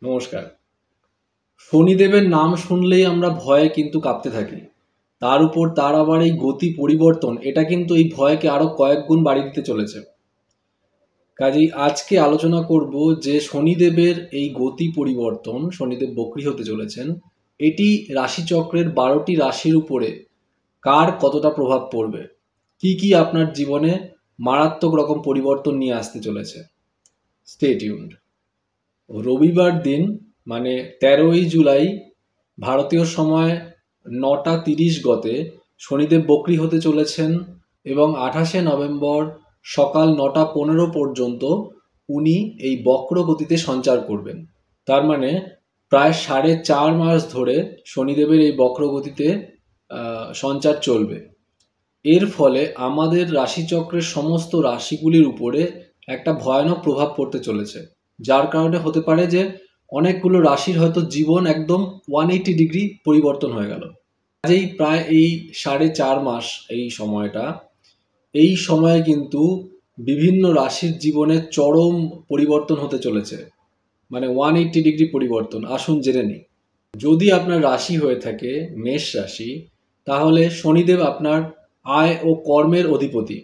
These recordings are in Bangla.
নমস্কার। শনিদেবের নাম শুনলেই আমরা ভয়ে কিন্তু কাঁপতে থাকি। তার উপর তার আবার এই গতি পরিবর্তন, এটা কিন্তু এই ভয়কে আরো কয়েক গুণ বাড়িয়ে দিতে চলেছে। কাজেই আজকে আলোচনা করব যে শনিদেবের এই গতি পরিবর্তন, শনিদেব বক্রী হতে চলেছেন, এটি রাশিচক্রের 12টি রাশির উপরে কার কতটা প্রভাব পড়বে, কি কি আপনার জীবনে মারাত্মক রকম পরিবর্তন নিয়ে আসতে চলেছে। Stay tuned. রবিবার দিন মানে 13ই জুলাই ভারতীয় সময় 9টা 30 গতে শনিদেব বক্রী হতে চলেছেন এবং 28শে নভেম্বর সকাল 9টা 15 পর্যন্ত উনি এই বক্র গতিতে সঞ্চার করবেন। তার মানে প্রায় 4.5 মাস ধরে শনিদেবের এই বক্র গতিতে সঞ্চার চলবে। এর ফলে আমাদের রাশিচক্রের সমস্ত রাশিগুলির উপরে একটা ভয়ানক প্রভাব পড়তে চলেছে, যার কারণে হতে পারে যে অনেকগুলো রাশির হয়তো জীবন একদম 180 ডিগ্রি পরিবর্তন হয়ে গেল। কাজেই প্রায় এই 4.5 মাস এই সময়ে কিন্তু বিভিন্ন রাশির জীবনে চরম পরিবর্তন হতে চলেছে, মানে 180 ডিগ্রি পরিবর্তন। আসুন জেনে নিই। যদি আপনার রাশি হয়ে থাকে মেষ রাশি, তাহলে শনিদেব আপনার আয় ও কর্মের অধিপতি।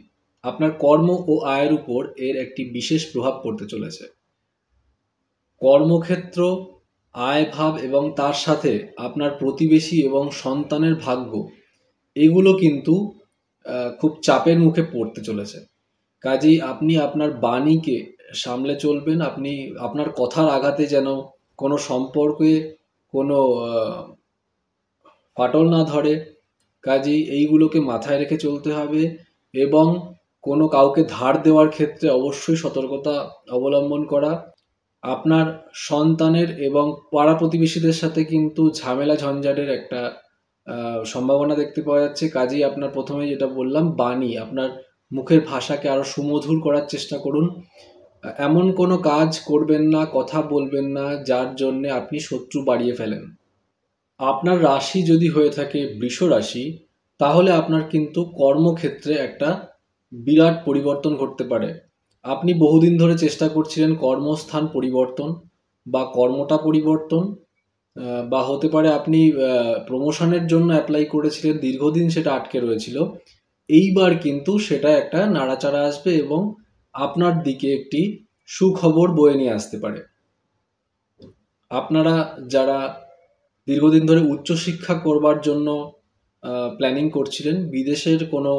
আপনার কর্ম ও আয়ের উপর এর একটি বিশেষ প্রভাব পড়তে চলেছে। কর্মক্ষেত্র, আয় ভাব এবং তার সাথে আপনার প্রতিবেশী এবং সন্তানের ভাগ্য, এগুলো কিন্তু খুব চাপের মুখে পড়তে চলেছে। কাজেই আপনি আপনার বাণীকে সামলে চলবেন। আপনি আপনার কথার আঘাতে যেন কোনো সম্পর্কে কোনো ফাটল না ধরে। কাজেই এইগুলোকে মাথায় রেখে চলতে হবে এবং কোনো কাউকে ধার দেওয়ার ক্ষেত্রে অবশ্যই সতর্কতা অবলম্বন করা। আপনার সন্তানের এবং পাড়া প্রতিবেশীদের সাথে কিন্তু ঝামেলা ঝঞ্ঝাটের একটা সম্ভাবনা দেখতে পাওয়া যাচ্ছে। কাজেই আপনার প্রথমে যেটা বললাম, বাণী, আপনার মুখের ভাষাকে আরো সুমধুর করার চেষ্টা করুন। এমন কোনো কাজ করবেন না, কথা বলবেন না যার জন্য আপনি শত্রু বাড়িয়ে ফেলেন। আপনার রাশি যদি হয়ে থাকে বৃষ রাশি, তাহলে আপনার কিন্তু কর্মক্ষেত্রে একটা বিরাট পরিবর্তন ঘটতে পারে। আপনি বহুদিন ধরে চেষ্টা করছিলেন কর্মস্থান পরিবর্তন বা কর্মটা পরিবর্তন, বা হতে পারে আপনি প্রমোশনের জন্য অ্যাপ্লাই করেছিলেন, দীর্ঘদিন সেটা আটকে রয়েছিল। এইবার কিন্তু সেটা একটা নাড়াচাড়া আসবে এবং আপনার দিকে একটি সুখবর বয়ে নিয়ে আসতে পারে। আপনারা যারা দীর্ঘদিন ধরে উচ্চশিক্ষা করবার জন্য প্ল্যানিং করছিলেন, বিদেশের কোনো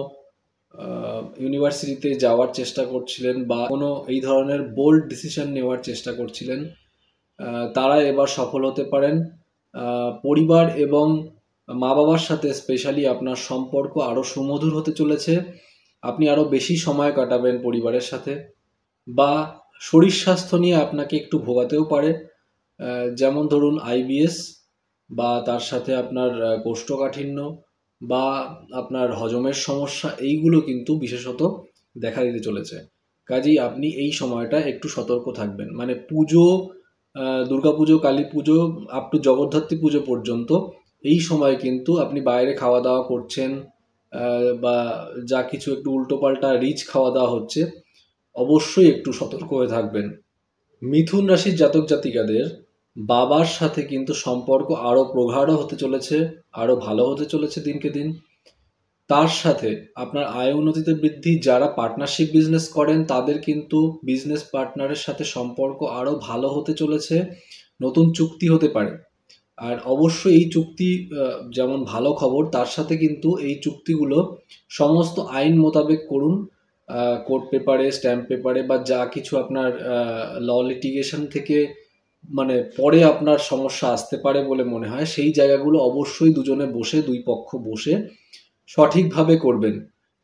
ইউনিভার্সিটিতে যাওয়ার চেষ্টা করছিলেন বা কোনো এই ধরনের বোল্ড ডিসিশন নেওয়ার চেষ্টা করছিলেন, তারা এবার সফল হতে পারেন। পরিবার এবং মা বাবার সাথে স্পেশালি আপনার সম্পর্ক আরও সুমধুর হতে চলেছে। আপনি আরও বেশি সময় কাটাবেন পরিবারের সাথে। বা শরীর স্বাস্থ্য নিয়ে আপনাকে একটু ভোগাতেও পারে, যেমন ধরুন আইবিএস, বা তার সাথে আপনার কোষ্ঠকাঠিন্য বা আপনার হজমের সমস্যা, এইগুলো কিন্তু বিশেষত দেখা দিতে চলেছে। কাজেই আপনি এই সময়টা একটু সতর্ক থাকবেন। মানে পুজো, দুর্গাপুজো, কালী পুজো, আপ টু জগদ্ধাত্রী পুজো পর্যন্ত এই সময় কিন্তু আপনি বাইরে খাওয়া দাওয়া করছেন বা যা কিছু একটু উল্টোপাল্টা রিচ খাওয়া দাওয়া হচ্ছে, অবশ্যই একটু সতর্ক হয়ে থাকবেন। মিথুন রাশির জাতক জাতিকাদের বাবার সাথে কিন্তু সম্পর্ক আরো প্রগাঢ় হতে চলেছে, আরো ভালো হতে চলেছে দিনকে দিন। তার সাথে আপনার আয় উন্নতিতে বৃদ্ধি। যারা পার্টনারশিপ বিজনেস করেন তাদের কিন্তু বিজনেস পার্টনারের সাথে সম্পর্ক আরো ভালো হতে চলেছে, নতুন চুক্তি হতে পারে। আর অবশ্যই এই চুক্তি যেমন ভালো খবর, তার সাথে কিন্তু এই চুক্তিগুলো সমস্ত আইন মোতাবেক করুন। কোর্ট পেপারে, স্ট্যাম্প পেপারে বা যা কিছু আপনার ল লিটিগেশন থেকে মানে পরে আপনার সমস্যা আসতে পারে বলে মনে হয়, সেই জায়গাগুলো অবশ্যই দুজনে বসে, দুই পক্ষ বসে সঠিকভাবে করবেন।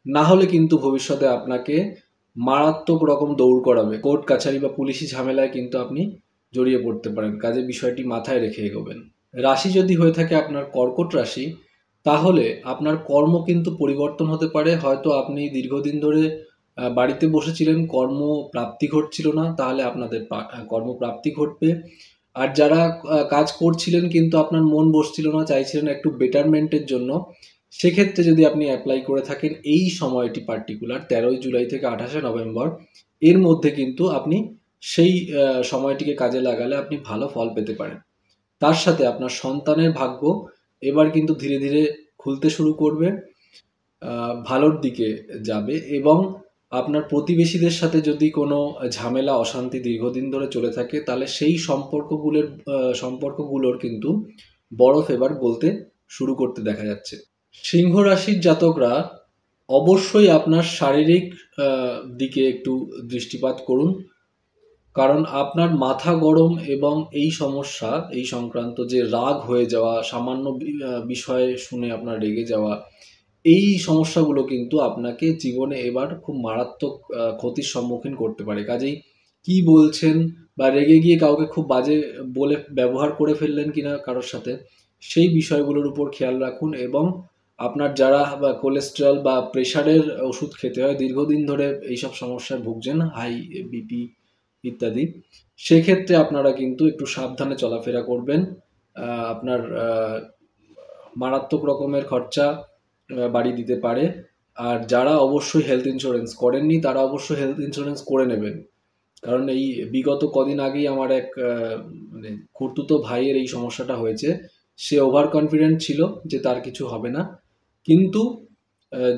না হলে কিন্তু ভবিষ্যতে আপনাকে মারাত্মক রকম দৌড় করাবে, কোর্ট কাছারি বা পুলিশি ঝামেলায় কিন্তু আপনি জড়িয়ে পড়তে পারেন। কাজে বিষয়টি মাথায় রেখে এগোবেন। রাশি যদি হয়ে থাকে আপনার কর্কট রাশি, তাহলে আপনার কর্ম কিন্তু পরিবর্তন হতে পারে। হয়তো আপনি দীর্ঘদিন ধরে বাড়িতে বসেছিলেন, কর্ম প্রাপ্তি ঘটছিল না, তাহলে আপনাদের কর্মপ্রাপ্তি ঘটবে। আর যারা কাজ করছিলেন কিন্তু আপনার মন বসছিল না, চাইছিলেন একটু বেটারমেন্টের জন্য, সেক্ষেত্রে যদি আপনি অ্যাপ্লাই করে থাকেন, এই সময়টি পার্টিকুলার 13ই জুলাই থেকে 28শে নভেম্বর এর মধ্যে কিন্তু আপনি সেই সময়টিকে কাজে লাগালে আপনি ভালো ফল পেতে পারেন। তার সাথে আপনার সন্তানের ভাগ্য এবার কিন্তু ধীরে ধীরে খুলতে শুরু করবে, ভালোর দিকে যাবে, এবং আপনার প্রতিবেশীদের সাথে যদি কোনো ঝামেলা অশান্তি দীর্ঘদিন ধরে চলে থাকে, তাহলে সেই সম্পর্কগুলোর কিন্তু বরফ এবার গলতে শুরু করতে দেখা যাচ্ছে। সিংহ রাশির জাতকরা অবশ্যই আপনার শারীরিক দিকে একটু দৃষ্টিপাত করুন, কারণ আপনার মাথা গরম এবং এই সংক্রান্ত যে রাগ হয়ে যাওয়া, সামান্য বিষয়ে শুনে আপনার রেগে যাওয়া, এই সমস্যাগুলো কিন্তু আপনাকে জীবনে এবার খুব মারাত্মক ক্ষতির সম্মুখীন করতে পারে। কাজেই কি বলছেন, বা রেগে গিয়ে কাউকে খুব বাজে বলে ব্যবহার করে ফেললেন কিনা কারোর সাথে, সেই বিষয়গুলোর উপর খেয়াল রাখুন। এবং আপনার যারা বা কোলেস্টেরল বা প্রেশারের ওষুধ খেতে হয়, দীর্ঘদিন ধরে এইসব সমস্যায় ভুগছেন, হাই বিপি ইত্যাদি, সেক্ষেত্রে আপনারা কিন্তু একটু সাবধানে চলাফেরা করবেন। আপনার মারাত্মক রকমের খরচা বাড়িয়ে দিতে পারে। আর যারা অবশ্যই হেলথ ইন্স্যুরেন্স করেননি, তারা অবশ্যই হেলথ ইন্স্যুরেন্স করে নেবেন। কারণ এই বিগত কদিন আগেই আমার এক মানে খুড়তুতো ভাইয়ের এই সমস্যাটা হয়েছে। সে ওভার কনফিডেন্ট ছিল যে তার কিছু হবে না, কিন্তু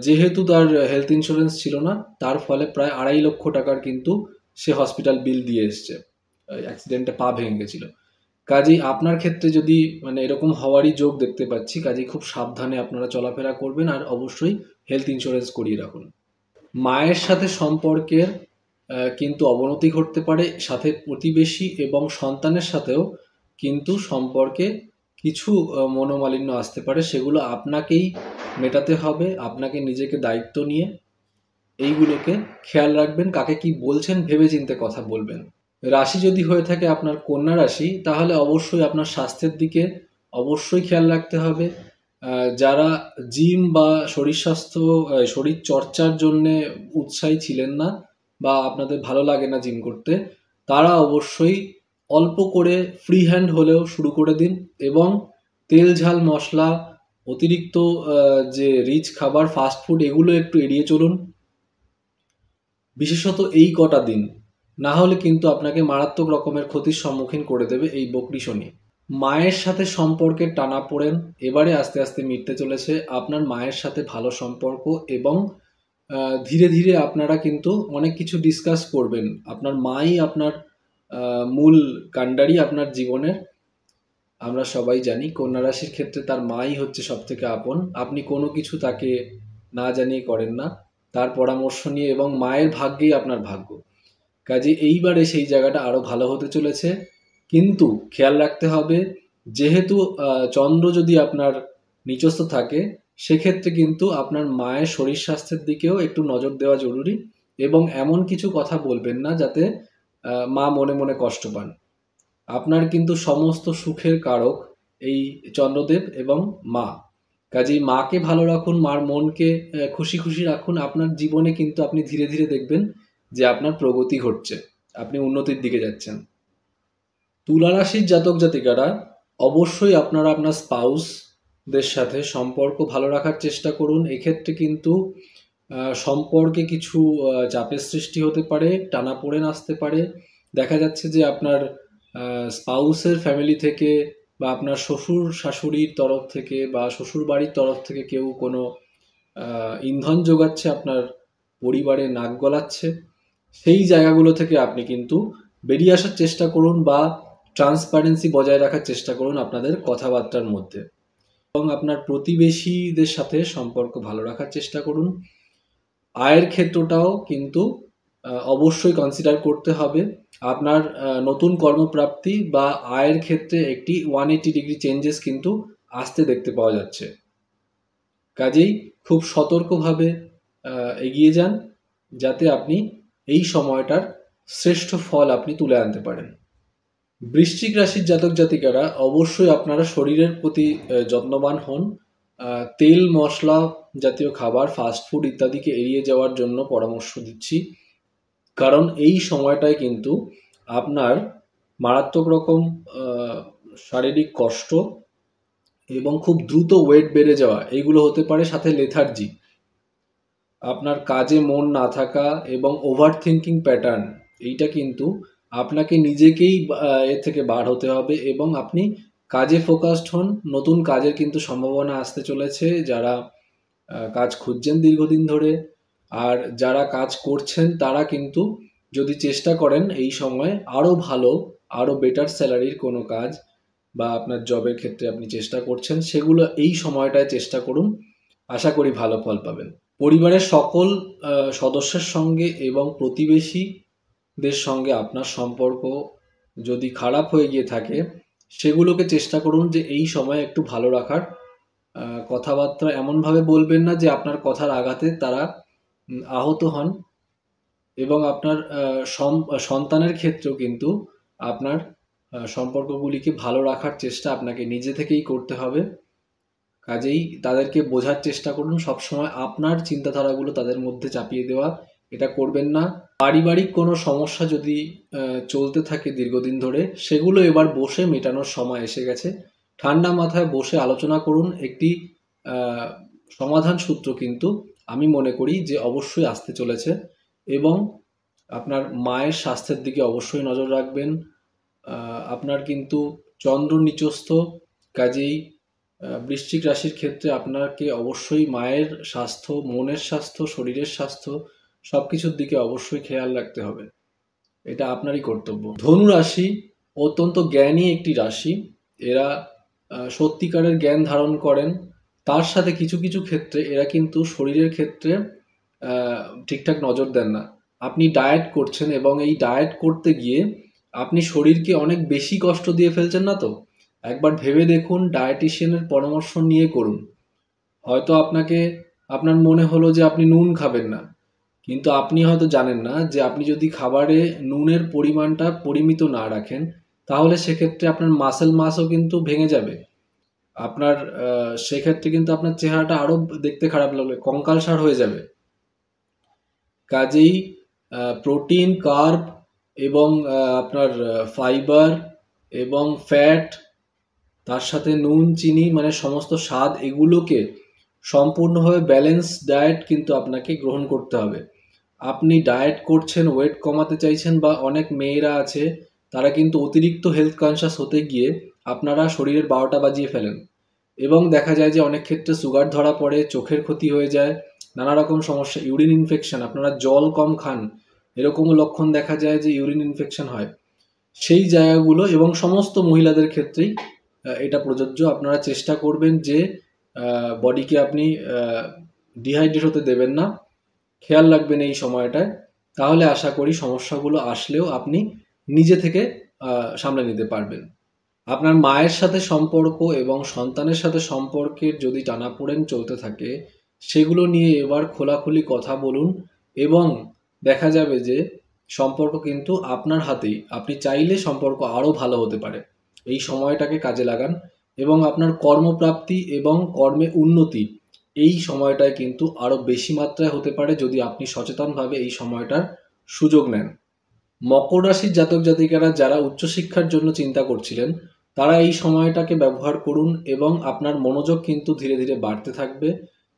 যেহেতু তার হেলথ ইন্স্যুরেন্স ছিল না, তার ফলে প্রায় 2.5 লক্ষ টাকার কিন্তু সে হসপিটাল বিল দিয়ে এসছে। অ্যাক্সিডেন্টে পা ভেঙে গেছিল। কাজেই আপনার ক্ষেত্রে যদি মানে এরকম হওয়ারই যোগ দেখতে পাচ্ছি, কাজেই খুব সাবধানে আপনারা চলাফেরা করবেন, আর অবশ্যই হেলথ ইন্স্যুরেন্স করিয়ে রাখুন। মায়ের সাথে সম্পর্কের কিন্তু অবনতি ঘটতে পারে, সাথে প্রতিবেশী এবং সন্তানের সাথেও কিন্তু সম্পর্কে কিছু মনোমালিন্য আসতে পারে। সেগুলো আপনাকেই মেটাতে হবে, আপনাকে নিজেকে দায়িত্ব নিয়ে এইগুলোকে খেয়াল রাখবেন। কাকে কি বলছেন ভেবে চিন্তে কথা বলবেন। রাশি যদি হয়ে থাকে আপনার কন্যা রাশি, তাহলে অবশ্যই আপনার স্বাস্থ্যের দিকে অবশ্যই খেয়াল রাখতে হবে। যারা জিম বা শরীর চর্চার জন্যে উৎসাহী ছিলেন না, বা আপনাদের ভালো লাগে না জিম করতে, তারা অবশ্যই অল্প করে ফ্রি হ্যান্ড হলেও শুরু করে দিন। এবং তেল ঝাল মশলা, অতিরিক্ত যে রিচ খাবার, ফাস্ট ফুড, এগুলো একটু এড়িয়ে চলুন, বিশেষত এই কটা দিন। না হলে কিন্তু আপনাকে মারাত্মক রকমের ক্ষতির সম্মুখীন করে দেবে এই বকরি শনি। মায়ের সাথে সম্পর্কের টানাপোড়েন এবারে আস্তে আস্তে মিটতে চলেছে। আপনার মায়ের সাথে ভালো সম্পর্ক, এবং ধীরে ধীরে আপনারা কিন্তু অনেক কিছু ডিসকাস করবেন। আপনার মাই আপনার মূল কাণ্ডারি আপনার জীবনের। আমরা সবাই জানি কন্যা রাশির ক্ষেত্রে তার মাই হচ্ছে সব থেকে আপন। আপনি কোনো কিছু তাকে না জানিয়ে করেন না, তার পরামর্শ নিয়ে, এবং মায়ের ভাগ্যেই আপনার ভাগ্য। কাজে এইবারে সেই জায়গাটা আরো ভালো হতে চলেছে। কিন্তু খেয়াল রাখতে হবে, যেহেতু চন্দ্র যদি আপনার নিচস্থ থাকে, সেক্ষেত্রে কিন্তু আপনার মায়ের শরীর স্বাস্থ্যের দিকেও একটু নজর দেওয়া জরুরি। এবং এমন কিছু কথা বলবেন না যাতে মা মনে মনে কষ্ট পান। আপনার কিন্তু সমস্ত সুখের কারক এই চন্দ্রদেব এবং মা। কাজেই মাকে ভালো রাখুন, মার মনকে খুশি খুশি রাখুন। আপনার জীবনে কিন্তু আপনি ধীরে ধীরে দেখবেন যে আপনার প্রগতি ঘটছে, আপনি উন্নতির দিকে যাচ্ছেন। তুলা রাশির জাতক জাতিকারা অবশ্যই আপনারা আপনার স্পাউসদের সাথে সম্পর্ক ভালো রাখার চেষ্টা করুন। এক্ষেত্রে কিন্তু সম্পর্কে কিছু চাপের সৃষ্টি হতে পারে, টানাপোড়েন আসতে পারে। দেখা যাচ্ছে যে আপনার স্পাউসের ফ্যামিলি থেকে, বা আপনার শ্বশুর শাশুড়ির তরফ থেকে, বা শ্বশুর বাড়ির তরফ থেকে কেউ কোনো ইন্ধন যোগাচ্ছে, আপনার পরিবারে নাক গলাচ্ছে। সেই জায়গাগুলো থেকে আপনি কিন্তু বেরিয়ে আসার চেষ্টা করুন, বা ট্রান্সপারেন্সি বজায় রাখার চেষ্টা করুন আপনাদের কথাবার্তার মধ্যে। এবং আপনার প্রতিবেশীদের সাথে সম্পর্ক ভালো রাখার চেষ্টা করুন। আয়ের ক্ষেত্রটাও কিন্তু অবশ্যই কনসিডার করতে হবে। আপনার নতুন কর্মপ্রাপ্তি বা আয়ের ক্ষেত্রে একটি 180 ডিগ্রি চেঞ্জেস কিন্তু আসতে দেখতে পাওয়া যাচ্ছে। কাজেই খুব সতর্কভাবে এগিয়ে যান, যাতে আপনি এই সময়টার শ্রেষ্ঠ ফল আপনি তুলে আনতে পারেন। বৃশ্চিক রাশির জাতক জাতিকারা অবশ্যই আপনারা শরীরের প্রতি যত্নবান হন। তেল মশলা জাতীয় খাবার, ফাস্ট ফুড ইত্যাদিকে এড়িয়ে যাওয়ার জন্য পরামর্শ দিচ্ছি। কারণ এই সময়টায় কিন্তু আপনার মারাত্মক রকম শারীরিক কষ্ট এবং খুব দ্রুত ওয়েট বেড়ে যাওয়া, এইগুলো হতে পারে, সাথে লেথার্জি, আপনার কাজে মন না থাকা এবং ওভার থিঙ্কিং প্যাটার্ন, এইটা কিন্তু আপনাকে নিজেকেই এর থেকে বার হতে হবে এবং আপনি কাজে ফোকাসড হন। নতুন কাজের কিন্তু সম্ভাবনা আসতে চলেছে, যারা কাজ খুঁজছেন দীর্ঘদিন ধরে, আর যারা কাজ করছেন তারা কিন্তু যদি চেষ্টা করেন এই সময় আরও ভালো, আরও বেটার স্যালারির কোনো কাজ বা আপনার জবের ক্ষেত্রে আপনি চেষ্টা করছেন, সেগুলো এই সময়টায় চেষ্টা করুন। আশা করি ভালো ফল পাবেন। পরিবারের সকল সদস্যের সঙ্গে এবং প্রতিবেশীদের সঙ্গে আপনার সম্পর্ক যদি খারাপ হয়ে গিয়ে থাকে, সেগুলোকে চেষ্টা করুন যে এই সময় একটু ভালো রাখার। কথাবার্তা এমনভাবে বলবেন না যে আপনার কথার আঘাতে তারা আহত হন। এবং আপনার সন্তানের ক্ষেত্রেও কিন্তু আপনার সম্পর্কগুলিকে ভালো রাখার চেষ্টা আপনাকে নিজে থেকেই করতে হবে। কাজেই তাদেরকে বোঝার চেষ্টা করুন, সবসময় আপনার চিন্তাধারাগুলো তাদের মধ্যে চাপিয়ে দেওয়া এটা করবেন না। পারিবারিক কোনো সমস্যা যদি চলতে থাকে দীর্ঘদিন ধরে, সেগুলো এবার বসে মেটানোর সময় এসে গেছে। ঠান্ডা মাথায় বসে আলোচনা করুন। একটি সমাধান সূত্র কিন্তু আমি মনে করি যে অবশ্যই আসতে চলেছে। এবং আপনার মায়ের স্বাস্থ্যের দিকে অবশ্যই নজর রাখবেন। আপনার কিন্তু চন্দ্র নিচস্থ, কাজেই বৃশ্চিক রাশির ক্ষেত্রে আপনাকে অবশ্যই মায়ের স্বাস্থ্য, মনের স্বাস্থ্য, শরীরের স্বাস্থ্য সব কিছুর দিকে অবশ্যই খেয়াল রাখতে হবে। এটা আপনারই কর্তব্য। ধনু রাশি অত্যন্ত জ্ঞানী একটি রাশি। এরা সত্যিকারের জ্ঞান ধারণ করেন। তার সাথে কিছু কিছু ক্ষেত্রে এরা কিন্তু শরীরের ক্ষেত্রে ঠিকঠাক নজর দেন না। আপনি ডায়েট করছেন এবং এই ডায়েট করতে গিয়ে আপনি শরীরকে অনেক বেশি কষ্ট দিয়ে ফেলছেন না তো? একবার ভেবে দেখুন, ডায়েটিশিয়ানের পরামর্শ নিয়ে করুন। হয়তো আপনার মনে হলো যে আপনি নুন খাবেন না, কিন্তু আপনি হয়তো জানেন না যে আপনি যদি খাবারে নুনের পরিমাণটা পরিমিত না রাখেন, তাহলে সেক্ষেত্রে আপনার মাসেল মাসও কিন্তু ভেঙে যাবে। আপনার সেক্ষেত্রে কিন্তু আপনার চেহারাটা আরও দেখতে খারাপ লাগবে, কঙ্কালসার হয়ে যাবে। কাজেই প্রোটিন, কার্ব এবং আপনার ফাইবার এবং ফ্যাট, তার সাথে নুন, চিনি, মানে সমস্ত স্বাদ, এগুলোকে সম্পূর্ণভাবে ব্যালেন্স ডায়েট কিন্তু আপনাকে গ্রহণ করতে হবে। আপনি ডায়েট করছেন, ওয়েট কমাতে চাইছেন, বা অনেক মেয়েরা আছে তারা কিন্তু অতিরিক্ত হেলথ কনসিয়াস হতে গিয়ে আপনারা শরীরের 12টা বাজিয়ে ফেলেন এবং দেখা যায় যে অনেক ক্ষেত্রে সুগার ধরা পড়ে, চোখের ক্ষতি হয়ে যায়, নানা রকম সমস্যা, ইউরিন ইনফেকশন, আপনারা জল কম খান, এরকমও লক্ষণ দেখা যায় যে ইউরিন ইনফেকশন হয়। সেই জায়গাগুলো, এবং সমস্ত মহিলাদের ক্ষেত্রেই এটা প্রযোজ্য। আপনারা চেষ্টা করবেন যে বডিকে আপনি ডিহাইড্রেট হতে দেবেন না, খেয়াল রাখবেন এই সময়টায়। তাহলে আশা করি সমস্যাগুলো আসলেও আপনি নিজে থেকে সামলে নিতে পারবেন। আপনার মায়ের সাথে সম্পর্ক এবং সন্তানের সাথে সম্পর্কের যদি টানাপোড়েন চলতে থাকে, সেগুলো নিয়ে এবার খোলাখুলি কথা বলুন এবং দেখা যাবে যে সম্পর্ক কিন্তু আপনার হাতেই। আপনি চাইলে সম্পর্ক আরও ভালো হতে পারে। এই সময়টাকে কাজে লাগান এবং আপনার কর্মপ্রাপ্তি এবং কর্মে উন্নতি এই সময়টায় কিন্তু আরও বেশি মাত্রায় হতে পারে যদি আপনি সচেতনভাবে এই সময়টার সুযোগ নেন। মকর রাশির জাতক জাতিকারা যারা উচ্চশিক্ষার জন্য চিন্তা করছিলেন, তারা এই সময়টাকে ব্যবহার করুন এবং আপনার মনোযোগ কিন্তু ধীরে ধীরে বাড়তে থাকবে,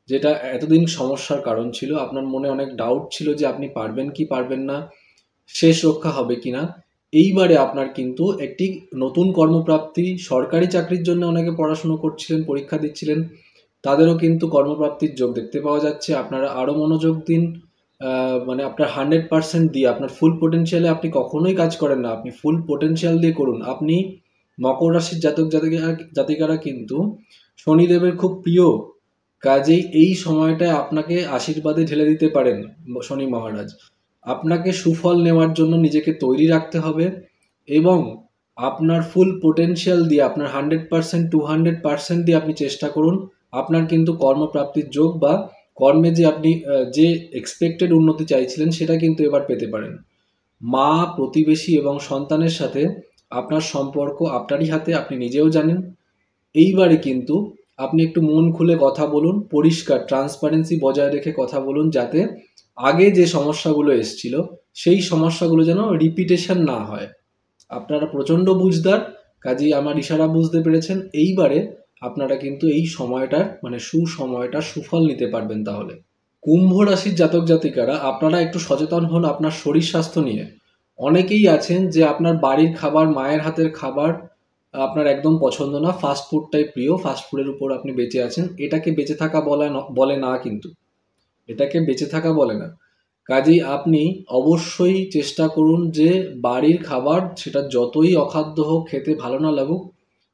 যেটা এতদিন সমস্যার কারণ ছিল। আপনার মনে অনেক ডাউট ছিল যে আপনি পারবেন কি পারবেন না, শেষ রক্ষা হবে কিনা। এইবারে আপনার কিন্তু একটি নতুন কর্মপ্রাপ্তি, সরকারি চাকরির জন্য অনেকে পড়াশুনো করছিলেন, পরীক্ষা দিচ্ছিলেন, তাদেরও কিন্তু কর্মপ্রাপ্তির যোগ দেখতে পাওয়া যাচ্ছে। আপনারা আরও মনোযোগ দিন, মানে আপনার 100% দিয়ে, আপনার ফুল পোটেনশিয়ালে আপনি কখনোই কাজ করেন না, আপনি ফুল পোটেনশিয়াল দিয়ে করুন। আপনি মকর রাশির জাতক জাতিকারা কিন্তু শনিদেবের খুব প্রিয়, কাজেই এই সময়টায় আপনাকে আশীর্বাদে ঢেলে দিতে পারেন শনি মহারাজ। আপনাকে সুফল নেওয়ার জন্য নিজেকে তৈরি রাখতে হবে এবং আপনার ফুল পোটেনশিয়াল দিয়ে, আপনার 100% 200% দিয়ে আপনি চেষ্টা করুন। আপনার কিন্তু কর্মপ্রাপ্তির যোগ বা কর্মে যে আপনি যে এক্সপেক্টেড উন্নতি চাইছিলেন সেটা কিন্তু এবার পেতে পারেন। মা, প্রতিবেশী এবং সন্তানের সাথে আপনার সম্পর্ক আপনারই হাতে, আপনি নিজেও জানেন। এইবারে কিন্তু আপনি একটু মন খুলে কথা বলুন, পরিষ্কার ট্রান্সপারেন্সি বজায় রেখে কথা বলুন, যাতে আগে যে সমস্যাগুলো এসছিল সেই সমস্যাগুলো যেন রিপিটেশন না হয়। আপনারা প্রচণ্ড বুঝদার, কাজেই আমার ইশারা বুঝতে পেরেছেন। এইবারে আপনারা কিন্তু এই সময়টার, মানে সুসময়টার সুফল নিতে পারবেন। তাহলে কুম্ভ রাশির জাতক জাতিকারা, আপনারা একটু সচেতন হন আপনার শরীর স্বাস্থ্য নিয়ে। অনেকেই আছেন যে আপনার বাড়ির খাবার, মায়ের হাতের খাবার আপনার একদম পছন্দ না, ফাস্ট ফুডটাই প্রিয়, ফাস্ট ফুডের উপর আপনি বেঁচে আছেন। এটাকে বেঁচে থাকা বলে না কিন্তু, এটাকে বেঁচে থাকা বলে না। কাজেই আপনি অবশ্যই চেষ্টা করুন যে বাড়ির খাবার, সেটা যতই অখাদ্য হোক, খেতে ভালো না লাগুক,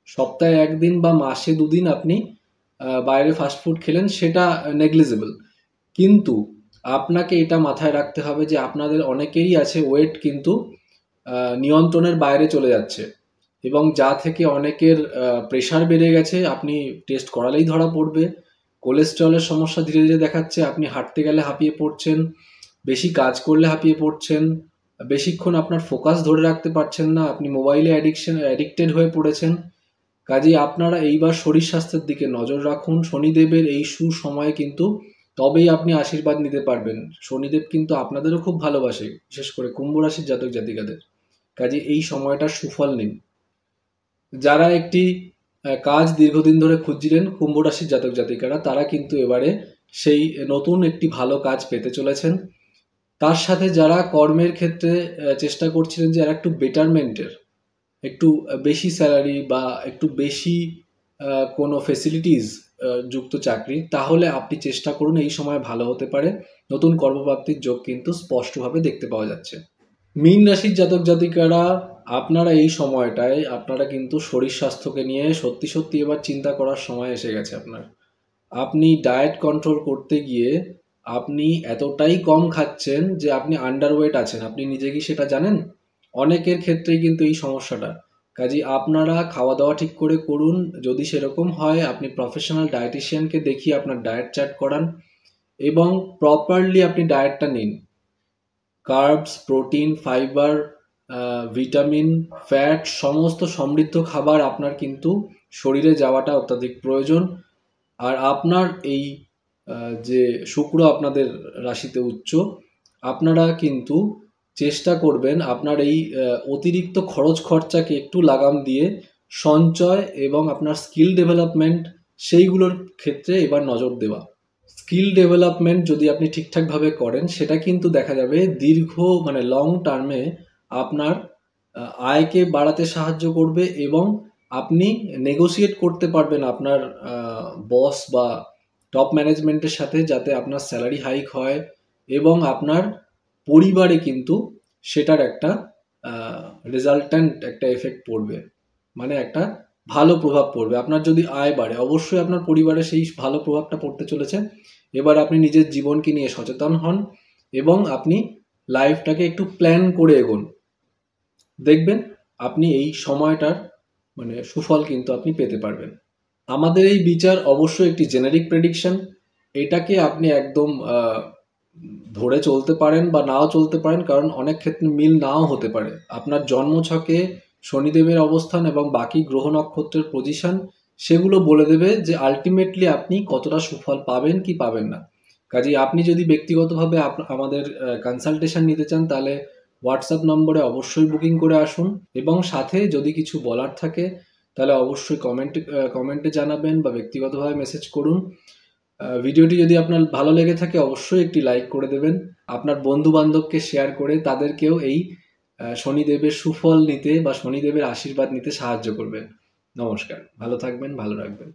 সপ্তাহে 1 দিন বা মাসে 2 দিন আপনি বাইরে ফাস্ট ফুড খেলেন, সেটা নেগলিজেবল। কিন্তু আপনাকে এটা মাথায় রাখতে হবে যে আপনাদের অনেকেরই আছে ওয়েট কিন্তু নিয়ন্ত্রণের বাইরে চলে যাচ্ছে, এবং যা থেকে অনেকের প্রেশার বেড়ে গেছে, আপনি টেস্ট করালেই ধরা পড়বে। কোলেস্টেরলের সমস্যা ধীরে ধীরে দেখাচ্ছে, আপনি হাঁটতে গেলে হাঁপিয়ে পড়ছেন, বেশি কাজ করলে হাঁপিয়ে পড়ছেন, বেশিক্ষণ আপনার ফোকাস ধরে রাখতে পারছেন না, আপনি মোবাইলে অ্যাডিক্টেড হয়ে পড়েছেন। কাজেই আপনারা এইবার শরীর স্বাস্থ্যের দিকে নজর রাখুন। শনিদেবের এই সুসময়ে কিন্তু তবেই আপনি আশীর্বাদ নিতে পারবেন। শনিদেব কিন্তু আপনাদেরও খুব ভালোবাসে, বিশেষ করে কুম্ভ রাশির জাতক জাতিকাদের। কাজে এই সময়টার সুফল নিন। যারা একটি কাজ দীর্ঘদিন ধরে খুঁজছিলেন, কুম্ভ রাশির জাতক জাতিকারা, তারা কিন্তু এবারে সেই নতুন একটি ভালো কাজ পেতে চলেছেন। তার সাথে যারা কর্মের ক্ষেত্রে চেষ্টা করছিলেন যে আর একটু বেটারমেন্টের, একটু বেশি স্যালারি বা একটু বেশি কোনো ফেসিলিটিস যুক্ত চাকরি, তাহলে আপনি চেষ্টা করুন, এই সময় ভালো হতে পারে। নতুন কর্মপ্রাপ্তির যোগ কিন্তু স্পষ্টভাবে দেখতে পাওয়া যাচ্ছে। মীন রাশির জাতক জাতিকারা, আপনারা এই সময়টায় আপনারা কিন্তু শরীর স্বাস্থ্যকে নিয়ে সত্যি সত্যি এবার চিন্তা করার সময় এসে গেছে আপনার। আপনি ডায়েট কন্ট্রোল করতে গিয়ে আপনি এতটাই কম খাচ্ছেন যে আপনি আন্ডারওয়েট আছেন, আপনি নিজে কি সেটা জানেন? অনেকের ক্ষেত্রেই কিন্তু এই সমস্যাটা। কাজেই আপনারা খাওয়া দাওয়া ঠিক করে করুন। যদি সেরকম হয়, আপনি প্রফেশনাল ডায়েটিশিয়ানকে দেখিয়ে আপনার ডায়েট চার্ট করান এবং প্রপারলি আপনি ডায়েটটা নিন। Carbs, protein, fibre, vitamin, fat সমস্ত সমৃদ্ধ খাবার আপনার কিন্তু শরীরে যাওয়াটা অত্যাধিক প্রয়োজন। আর আপনার এই যে শুক্র আপনাদের রাশিতে উচ্চ, আপনারা কিন্তু চেষ্টা করবেন আপনার এই অতিরিক্ত খরচাকে একটু লাগাম দিয়ে সঞ্চয় এবং আপনার স্কিল ডেভেলপমেন্ট, সেইগুলোর ক্ষেত্রে এবার নজর দেওয়া। স্কিল ডেভেলপমেন্ট যদি আপনি ঠিকঠাকভাবে করেন, সেটা কিন্তু দেখা যাবে লং টার্মে আপনার আয়কে বাড়াতে সাহায্য করবে, এবং আপনি নেগোশিয়েট করতে পারবেন আপনার বস বা টপ ম্যানেজমেন্টের সাথে, যাতে আপনার স্যালারি হাইক হয় এবং আপনার পরিবারে কিন্তু সেটার একটা রেজাল্ট্যান্ট একটা এফেক্ট পড়বে, মানে একটা ভালো প্রভাব পড়বে। আপনার যদি আয় বাড়ে, অবশ্যই আপনার পরিবারে সেই ভালো প্রভাবটা পড়তে চলেছে। এবার আপনি নিজের জীবনকে নিয়ে সচেতন হন এবং আপনি লাইফটাকে একটু প্ল্যান করে এগোন। দেখবেন আপনি এই সময়টার সুফল কিন্তু আপনি পেতে পারবেন। আমাদের এই বিচার অবশ্যই একটি জেনারিক প্রেডিকশন। এটাকে আপনি একদম ধরে চলতে পারেন বা নাও চলতে পারেন, কারণ অনেক ক্ষেত্রে মিল নাও হতে পারে। আপনার জন্মছকে শনিদেবের অবস্থান এবং বাকি গ্রহ নক্ষত্রের পজিশন, সেগুলো বলে দেবে যে আলটিমেটলি আপনি কতটা সুফল পাবেন কি পাবেন না। কাজেই আপনি যদি ব্যক্তিগতভাবে আমাদের কনসালটেশন নিতে চান, তাহলে হোয়াটসঅ্যাপ নম্বরে অবশ্যই বুকিং করে আসুন, এবং সাথে যদি কিছু বলার থাকে তাহলে অবশ্যই কমেন্টে জানাবেন বা ব্যক্তিগতভাবে মেসেজ করুন। ভিডিওটি যদি আপনার ভালো লেগে থাকে, অবশ্যই একটি লাইক করে দেবেন। আপনার বন্ধু বান্ধবকে শেয়ার করে তাদেরকেও এই শনিদেবের সুফল নিতে বা শনিদেবের আশীর্বাদ নিতে সাহায্য করবেন। নমস্কার, ভালো থাকবেন, ভালো রাখবেন।